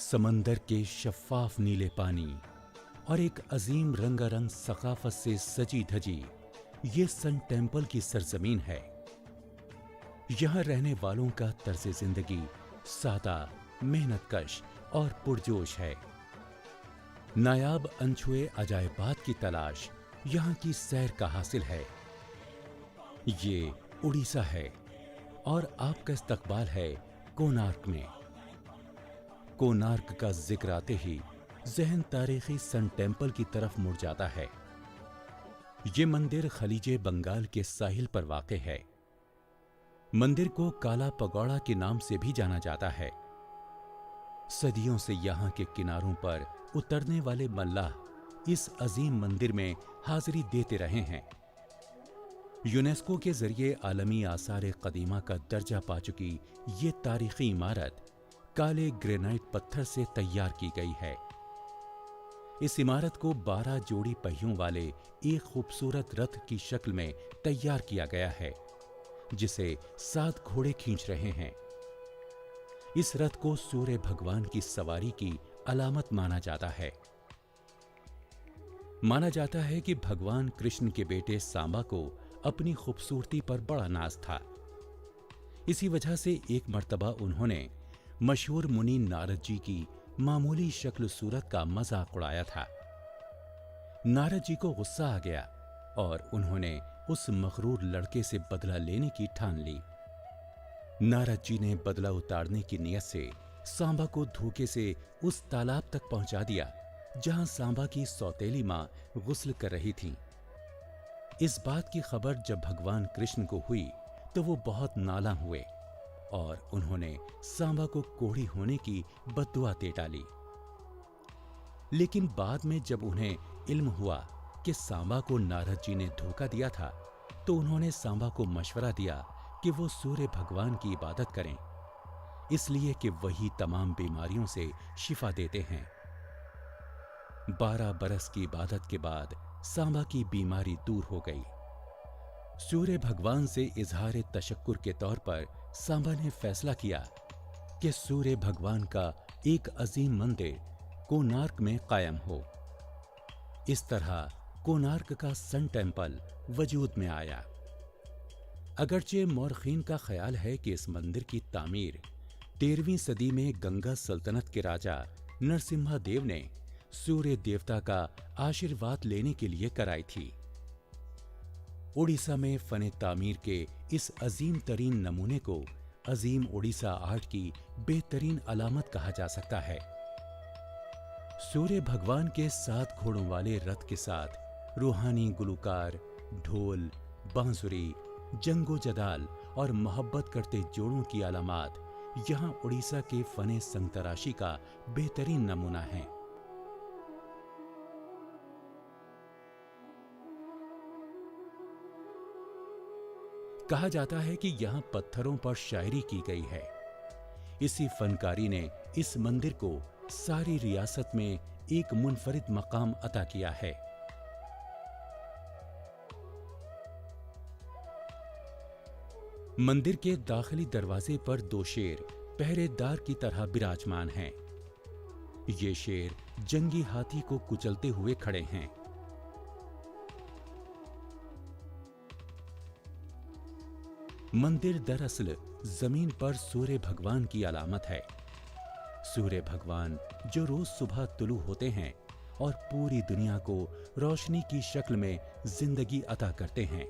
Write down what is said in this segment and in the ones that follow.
समंदर के शफ्फाफ नीले पानी और एक अजीम रंगारंग सकाफत से सजी धजी ये सन टेम्पल की सरजमीन है। यहाँ रहने वालों का तर्ज जिंदगी सादा, मेहनतकश और पुरजोश है। नायाब अनछुए अजायबात की तलाश यहाँ की सैर का हासिल है। ये उड़ीसा है और आपका इस्तकबाल है कोणार्क में। कोणार्क का जिक्र आते ही जहन तारीखी सन टेम्पल की तरफ मुड़ जाता है। ये मंदिर खलीजे बंगाल के साहिल पर वाक़ है। मंदिर को काला पगौड़ा के नाम से भी जाना जाता है। सदियों से यहाँ के किनारों पर उतरने वाले मल्लाह इस अजीम मंदिर में हाजिरी देते रहे हैं। यूनेस्को के जरिए आलमी आसार कदीमा का दर्जा पा चुकी ये तारीखी इमारत काले ग्रेनाइट पत्थर से तैयार की गई है। इस इमारत को 12 जोड़ी पहियों वाले एक खूबसूरत रथ की शक्ल में तैयार किया गया है, जिसे 7 घोड़े खींच रहे हैं। इस रथ को सूर्य भगवान की सवारी की अलामत माना जाता है। माना जाता है कि भगवान कृष्ण के बेटे सांबा को अपनी खूबसूरती पर बड़ा नाज था। इसी वजह से एक मर्तबा उन्होंने मशहूर मुनि नारद जी की मामूली शक्ल सूरत का मजाक उड़ाया था। नारद जी को गुस्सा आ गया और उन्होंने उस मगरूर लड़के से बदला लेने की ठान ली। नारद जी ने बदला उतारने की नियत से सांबा को धोखे से उस तालाब तक पहुंचा दिया जहां सांबा की सौतेली मां गुस्ल कर रही थी। इस बात की खबर जब भगवान कृष्ण को हुई तो वो बहुत नाला हुए और उन्होंने सांबा को कोढ़ी होने की बद्दुआ दे डाली। लेकिन बाद में जब उन्हें इल्म हुआ कि सांबा को नारद जी ने धोखा दिया था, तो उन्होंने सांबा को मशवरा दिया कि वो सूर्य भगवान की इबादत करें, इसलिए कि वही तमाम बीमारियों से शिफा देते हैं। 12 बरस की इबादत के बाद सांबा की बीमारी दूर हो गई। सूर्य भगवान से इजहार तशक्कुर के तौर पर सांबा ने फैसला किया कि सूर्य भगवान का एक अजीम मंदिर कोणार्क में कायम हो। इस तरह कोणार्क का सन टेम्पल वजूद में आया। अगरचे मौरखीन का ख्याल है कि इस मंदिर की तामीर 13वीं सदी में गंगा सल्तनत के राजा नरसिम्हा देव ने सूर्य देवता का आशीर्वाद लेने के लिए कराई थी। उड़ीसा में फन तामीर के इस अजीम तरीन नमूने को अजीम उड़ीसा आर्ट की बेहतरीन अलामत कहा जा सकता है। सूर्य भगवान के 7 घोड़ों वाले रथ के साथ रूहानी गुलूकार, ढोल, बांसुरी, जंगो जदाल और मोहब्बत करते जोड़ों की अलामत यहाँ उड़ीसा के फन संगतराशी का बेहतरीन नमूना है। कहा जाता है कि यहाँ पत्थरों पर शायरी की गई है। इसी फनकारी ने इस मंदिर को सारी रियासत में एक मुनफरिद मकाम अता किया है। मंदिर के दाखिली दरवाजे पर 2 शेर पहरेदार की तरह विराजमान हैं। ये शेर जंगी हाथी को कुचलते हुए खड़े हैं। मंदिर दरअसल जमीन पर सूर्य भगवान की अलामत है। सूर्य भगवान जो रोज सुबह तुलू होते हैं और पूरी दुनिया को रोशनी की शक्ल में जिंदगी अता करते हैं।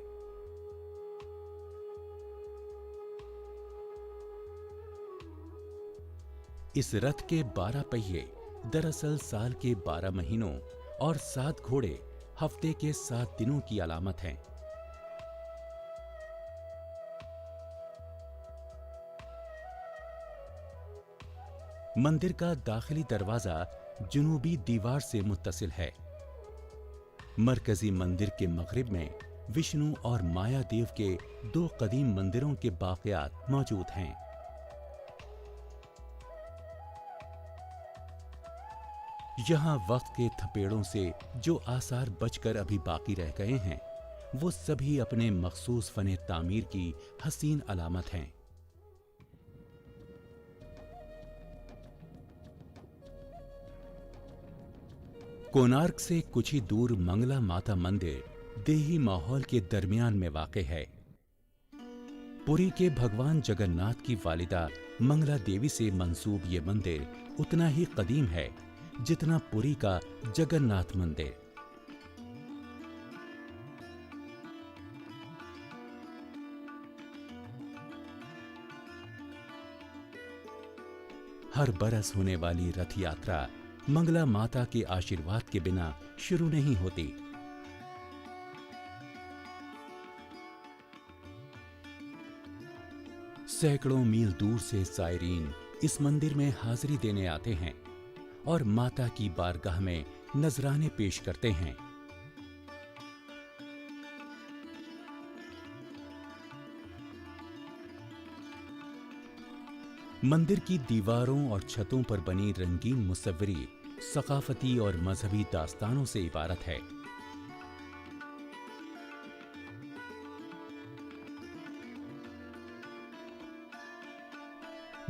इस रथ के 12 पहिए दरअसल साल के 12 महीनों और 7 घोड़े हफ्ते के 7 दिनों की अलामत हैं। मंदिर का दाखिली दरवाजा जुनूबी दीवार से मुत्तसिल है। मरकजी मंदिर के मगरिब में विष्णु और माया देव के 2 कदीम मंदिरों के बाक़ियात मौजूद हैं। यहाँ वक्त के थपेड़ों से जो आसार बचकर अभी बाकी रह गए हैं, वो सभी अपने मखसूस फन तामीर की हसीन अलामत हैं। कोणार्क से कुछ ही दूर मंगला माता मंदिर देही माहौल के दरमियान में वाक़ है। पुरी के भगवान जगन्नाथ की वालिदा मंगला देवी से मंसूब ये मंदिर उतना ही कदीम है जितना पुरी का जगन्नाथ मंदिर। हर बरस होने वाली रथ यात्रा मंगला माता के आशीर्वाद के बिना शुरू नहीं होती। सैकड़ों मील दूर से सायरीन इस मंदिर में हाजिरी देने आते हैं और माता की बारगाह में नजराने पेश करते हैं। मंदिर की दीवारों और छतों पर बनी रंगीन मुसव्वरी सकाफती और मजहबी दास्तानों से इबारत है।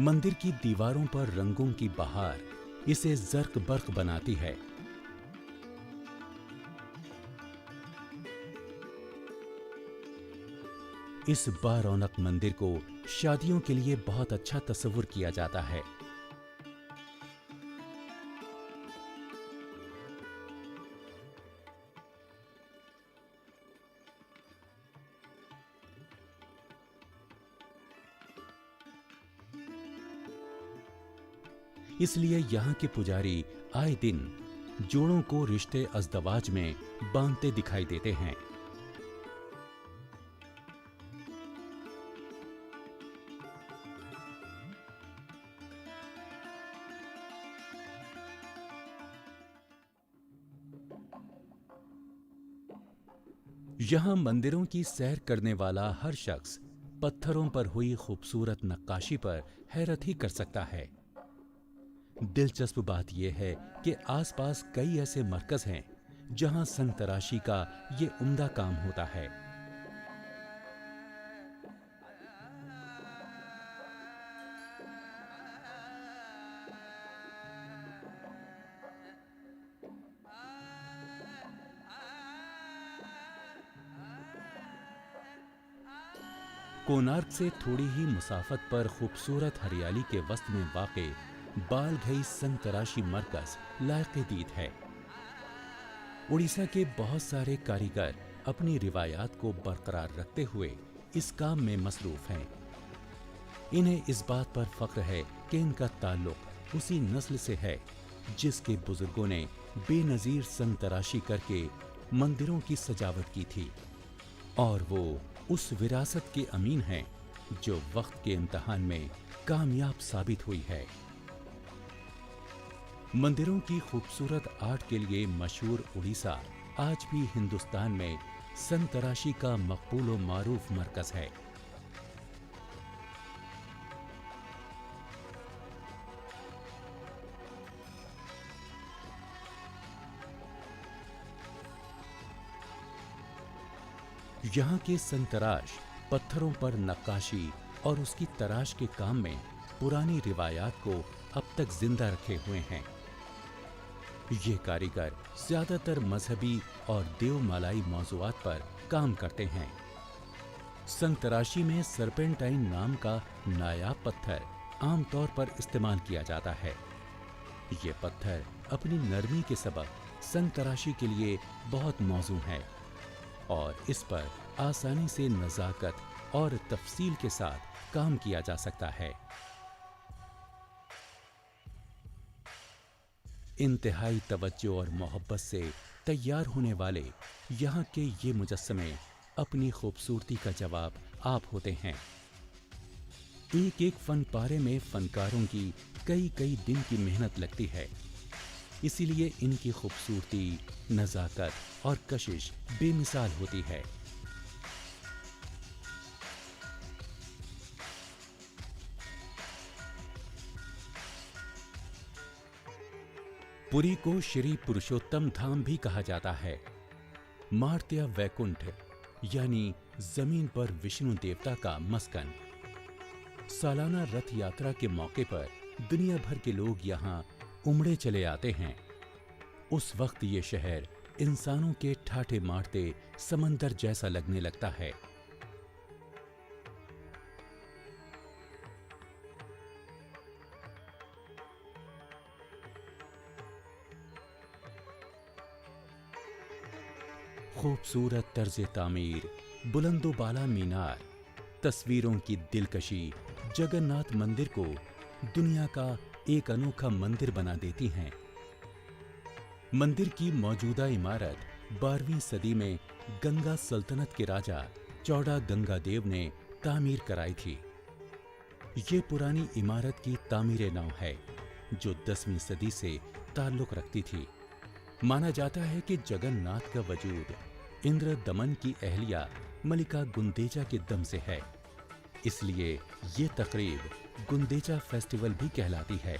मंदिर की दीवारों पर रंगों की बहार इसे जर्क बर्क बनाती है। इस बारौनक मंदिर को शादियों के लिए बहुत अच्छा तस्वुर किया जाता है। इसलिए यहाँ के पुजारी आए दिन जोड़ों को रिश्ते अज़दवाज में बांधते दिखाई देते हैं। यहाँ मंदिरों की सैर करने वाला हर शख्स पत्थरों पर हुई खूबसूरत नक्काशी पर हैरत ही कर सकता है। दिलचस्प बात यह है कि आसपास कई ऐसे मरकज हैं जहां संग तराशी का ये उम्दा काम होता है। कोणार्क से थोड़ी ही मुसाफत पर खूबसूरत हरियाली के वस्त में वाक़े बालघई संग तराशी मरकज लायक-ए-दीद है। उड़ीसा के बहुत सारे कारीगर अपनी रिवायात को बरकरार रखते हुए इस काम में मसरूफ हैं। इन्हें इस बात पर फख्र है कि इनका ताल्लुक उसी नस्ल से है जिसके बुजुर्गों ने बेनजीर संग तराशी करके मंदिरों की सजावट की थी, और वो उस विरासत के अमीन हैं जो वक्त के इम्तिहान में कामयाब साबित हुई है। मंदिरों की खूबसूरत आर्ट के लिए मशहूर उड़ीसा आज भी हिंदुस्तान में संग तराशी का मकबूल व मारूफ मरकज है। यहाँ के संग तराश पत्थरों पर नक्काशी और उसकी तराश के काम में पुरानी रिवायात को अब तक जिंदा रखे हुए हैं। ये कारीगर ज्यादातर मजहबी और देवमालाई मौज़ूआत पर काम करते हैं। संग तराशी में सरपेंटाइन नाम का नायाब पत्थर आमतौर पर इस्तेमाल किया जाता है। ये पत्थर अपनी नरमी के सबब संग तराशी के लिए बहुत मौजूद है और इस पर आसानी से नज़ाकत और तफसील के साथ काम किया जा सकता है। इंतहाई तवज्जो और मोहब्बत से तैयार होने वाले यहाँ के ये मुजस्समे अपनी खूबसूरती का जवाब आप होते हैं। एक एक फन पारे में फनकारों की कई कई दिन की मेहनत लगती है, इसीलिए इनकी खूबसूरती, नज़ाकत और कशिश बेमिसाल होती है। पुरी को श्री पुरुषोत्तम धाम भी कहा जाता है। मार्त्य वैकुंठ यानी जमीन पर विष्णु देवता का मस्कन। सालाना रथ यात्रा के मौके पर दुनिया भर के लोग यहाँ उमड़े चले आते हैं। उस वक्त ये शहर इंसानों के ठाठे मारते समंदर जैसा लगने लगता है। खूबसूरत तर्ज तामीर, बुलंदोबाला मीनार, तस्वीरों की दिलकशी जगन्नाथ मंदिर को दुनिया का एक अनोखा मंदिर बना देती हैं। मंदिर की मौजूदा इमारत 12वीं सदी में गंगा सल्तनत के राजा चौड़ा गंगादेव ने तामीर कराई थी। ये पुरानी इमारत की तामीर नौ है जो 10वीं सदी से ताल्लुक रखती थी। माना जाता है कि जगन्नाथ का वजूद इंद्र दमन की अहलिया मलिका गुंदेचा के दम से है, इसलिए ये तकरीब गुंदेचा फेस्टिवल भी कहलाती है।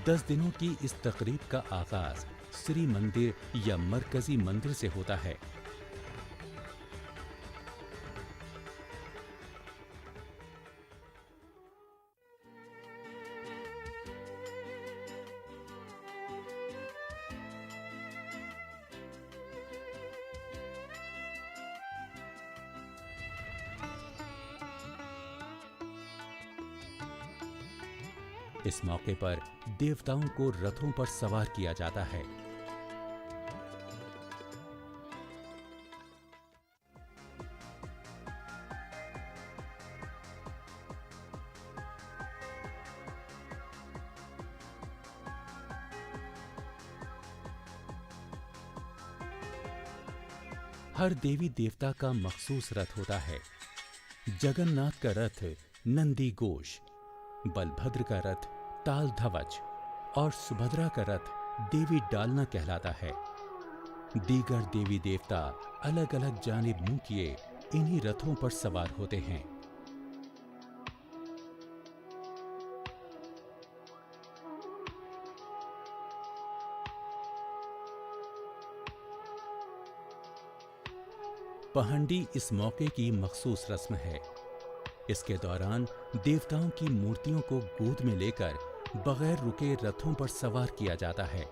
दस दिनों की इस तकरीब का आगाज श्री मंदिर या मरकजी मंदिर से होता है। इस मौके पर देवताओं को रथों पर सवार किया जाता है। हर देवी देवता का मखसूस रथ होता है। जगन्नाथ का रथ नंदी घोष, बलभद्र का रथ ताल ध्वज और सुभद्रा का रथ देवी डालना कहलाता है। दीगर देवी देवता अलग अलग जानिब मुंह किए इन्हीं रथों पर सवार होते हैं। पहंडी इस मौके की मखसूस रस्म है। इसके दौरान देवताओं की मूर्तियों को गोद में लेकर बगैर रुके रथों पर सवार किया जाता है।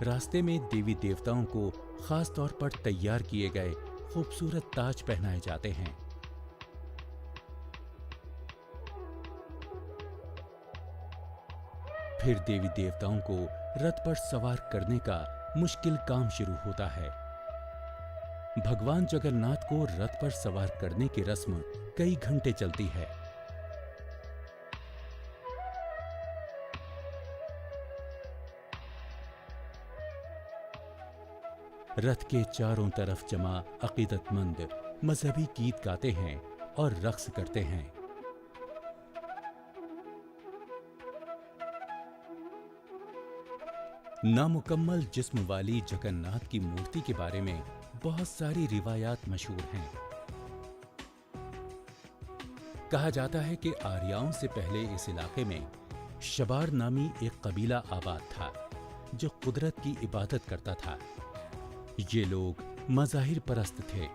रास्ते में देवी देवताओं को खास तौर पर तैयार किए गए खूबसूरत ताज पहनाए जाते हैं। फिर देवी देवताओं को रथ पर सवार करने का मुश्किल काम शुरू होता है। भगवान जगन्नाथ को रथ पर सवार करने की रस्म कई घंटे चलती है। रथ के चारों तरफ जमा अकीदतमंद मजहबी गीत गाते हैं और रक्स करते हैं। नामुकम्मल जिस्म वाली जगन्नाथ की मूर्ति के बारे में बहुत सारी रिवायात मशहूर हैं। कहा जाता है कि आर्यों से पहले इस इलाके में शबार नामी एक कबीला आबाद था जो कुदरत की इबादत करता था। ये लोग मज़ाहिर परस्त थे।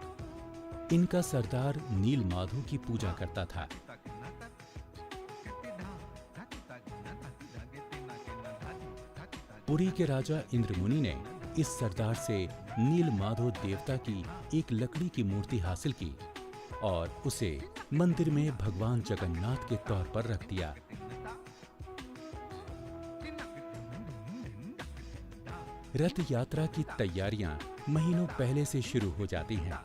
इनका सरदार नील माधव की पूजा करता था। पुरी के राजा इंद्रमुनि ने इस सरदार से नील माधव देवता की एक लकड़ी की मूर्ति हासिल की और उसे मंदिर में भगवान जगन्नाथ के तौर पर रख दिया। रथ यात्रा की तैयारियां महीनों पहले से शुरू हो जाती हैं।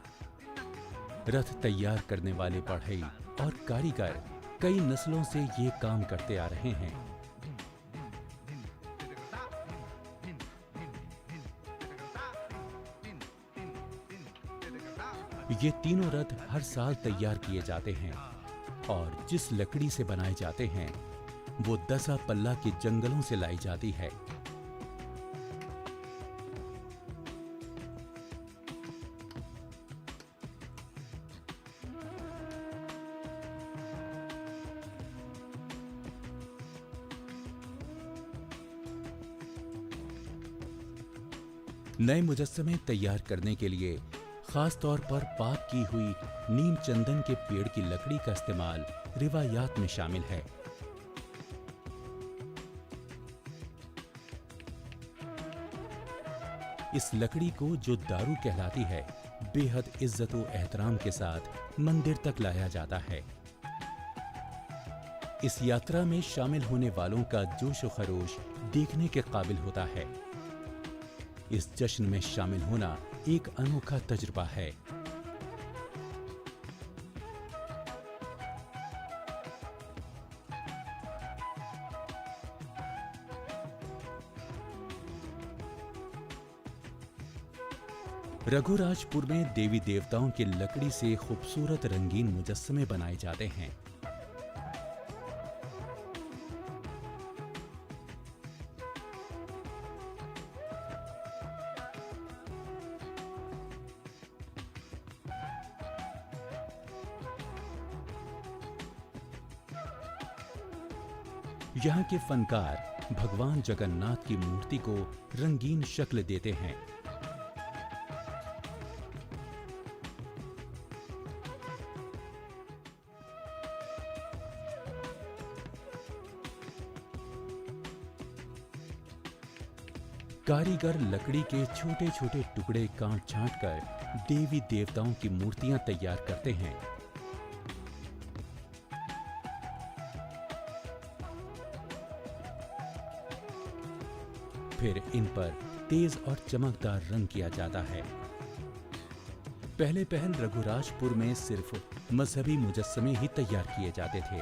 रथ तैयार करने वाले बढ़ई और कारीगर कई नस्लों से ये काम करते आ रहे हैं। ये तीनों रथ हर साल तैयार किए जाते हैं और जिस लकड़ी से बनाए जाते हैं वो दसा पल्ला के जंगलों से लाई जाती है। नए मुजस्समे तैयार करने के लिए खास तौर पर पाक की हुई नीम चंदन के पेड़ की लकड़ी का इस्तेमाल रिवायात में शामिल है। इस लकड़ी को, जो दारू कहलाती है, बेहद इज्जत व एहतराम के साथ मंदिर तक लाया जाता है। इस यात्रा में शामिल होने वालों का जोश व खरोश देखने के काबिल होता है। इस जश्न में शामिल होना एक अनोखा तजुर्बा है। रघुराजपुर में देवी देवताओं की लकड़ी से खूबसूरत रंगीन मुजस्समे बनाए जाते हैं। यहाँ के फनकार भगवान जगन्नाथ की मूर्ति को रंगीन शक्ल देते हैं। कारीगर लकड़ी के छोटे छोटे टुकड़े काट छांट कर देवी देवताओं की मूर्तियां तैयार करते हैं। फिर इन पर तेज और चमकदार रंग किया जाता है। पहले पहल रघुराजपुर में सिर्फ मजहबी मुजस्समे ही तैयार किए जाते थे,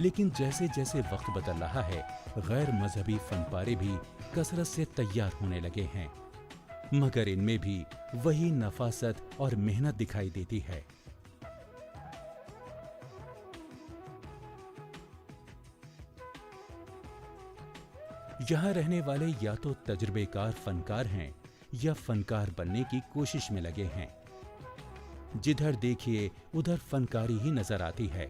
लेकिन जैसे जैसे वक्त बदल रहा है, गैर मजहबी फनपारे भी कसरत से तैयार होने लगे हैं, मगर इनमें भी वही नफासत और मेहनत दिखाई देती है। यहाँ रहने वाले या तो तजुर्बेकार फनकार हैं या फनकार बनने की कोशिश में लगे हैं। जिधर देखिए उधर फनकारी ही नजर आती है।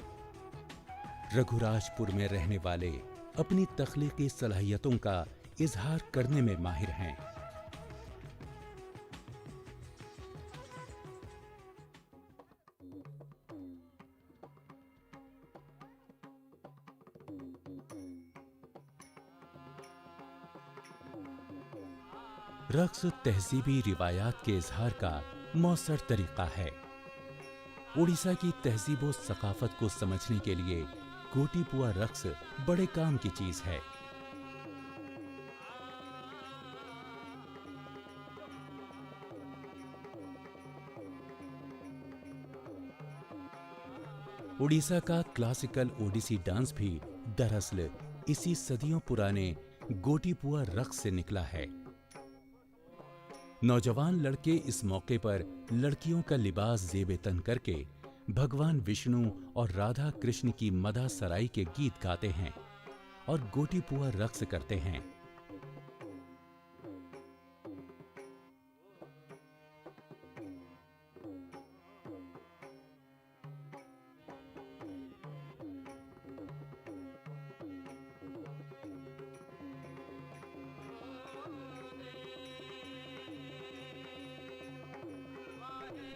रघुराजपुर में रहने वाले अपनी तख्लीकी सलाहियतों का इजहार करने में माहिर हैं। रक्स तहजीबी रिवायात के इजहार का मौसर तरीका है। उड़ीसा की तहजीब व सकाफत को समझने के लिए गोटीपुआ रक्स बड़े काम की चीज है। उड़ीसा का क्लासिकल ओडिसी डांस भी दरअसल इसी सदियों पुराने गोटीपुआ रक्स से निकला है। नौजवान लड़के इस मौके पर लड़कियों का लिबास जेबे तन करके भगवान विष्णु और राधा कृष्ण की मदा सराई के गीत गाते हैं और गोटीपुआ रक्स करते हैं।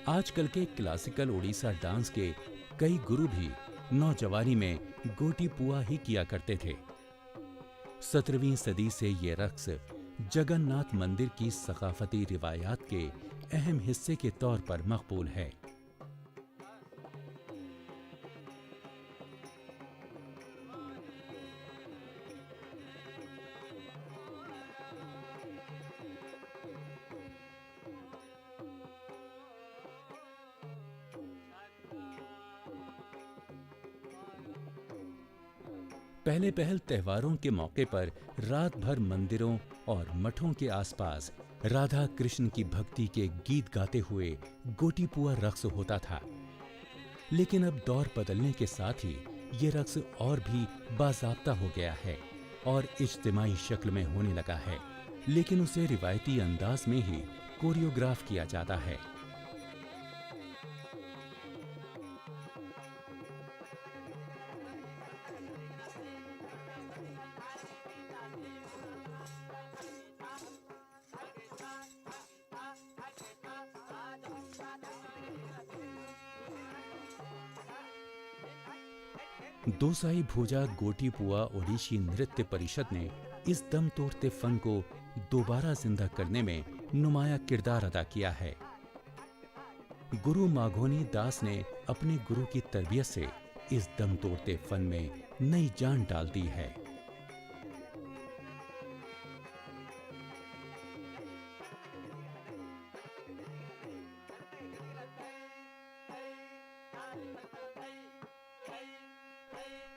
आजकल के क्लासिकल ओडिशा डांस के कई गुरु भी नौजवानी में गोटीपुआ ही किया करते थे। 17वीं सदी से ये रक्स जगन्नाथ मंदिर की सकाफती रिवायात के अहम हिस्से के तौर पर मकबूल है। पहले पहल त्योहारों के मौके पर रात भर मंदिरों और मठों के आसपास राधा कृष्ण की भक्ति के गीत गाते हुए गोटीपुआ रक्स होता था। लेकिन अब दौर बदलने के साथ ही ये रक्स और भी बाज़ाब्ता हो गया है और इज्तिमाई शक्ल में होने लगा है, लेकिन उसे रिवायती अंदाज में ही कोरियोग्राफ किया जाता है। दोसाई भुजा गोटीपुआ ओडिशी नृत्य परिषद ने इस दम तोड़ते फन को दोबारा जिंदा करने में नुमाया किरदार अदा किया है। गुरु माघोनी दास ने अपने गुरु की तरबियत से इस दम तोड़ते फन में नई जान डाल दी है।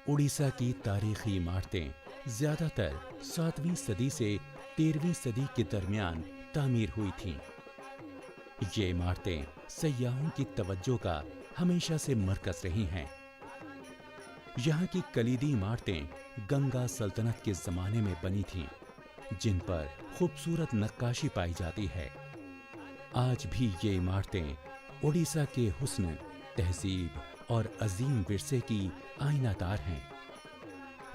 उड़ीसा की तारीखी इमारतें ज्यादातर 7वीं सदी से 13वीं सदी के दरमियान तामीर हुई थीं। ये इमारतें सयाहों की तवज्जो का हमेशा से मरकज रही हैं। यहाँ की कलीदी इमारतें गंगा सल्तनत के जमाने में बनी थीं, जिन पर खूबसूरत नक्काशी पाई जाती है। आज भी ये इमारतें उड़ीसा के हुस्न, तहजीब और अजीम विरसे की आईनादार हैं।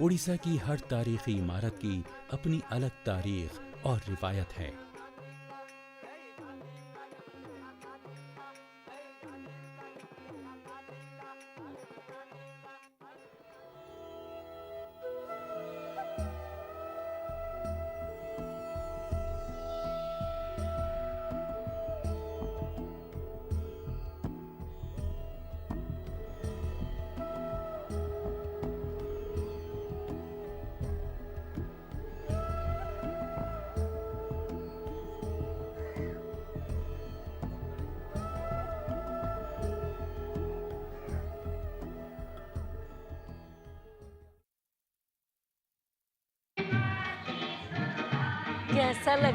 उड़ीसा की हर तारीखी इमारत की अपनी अलग तारीख और रिवायत है। कैसा लग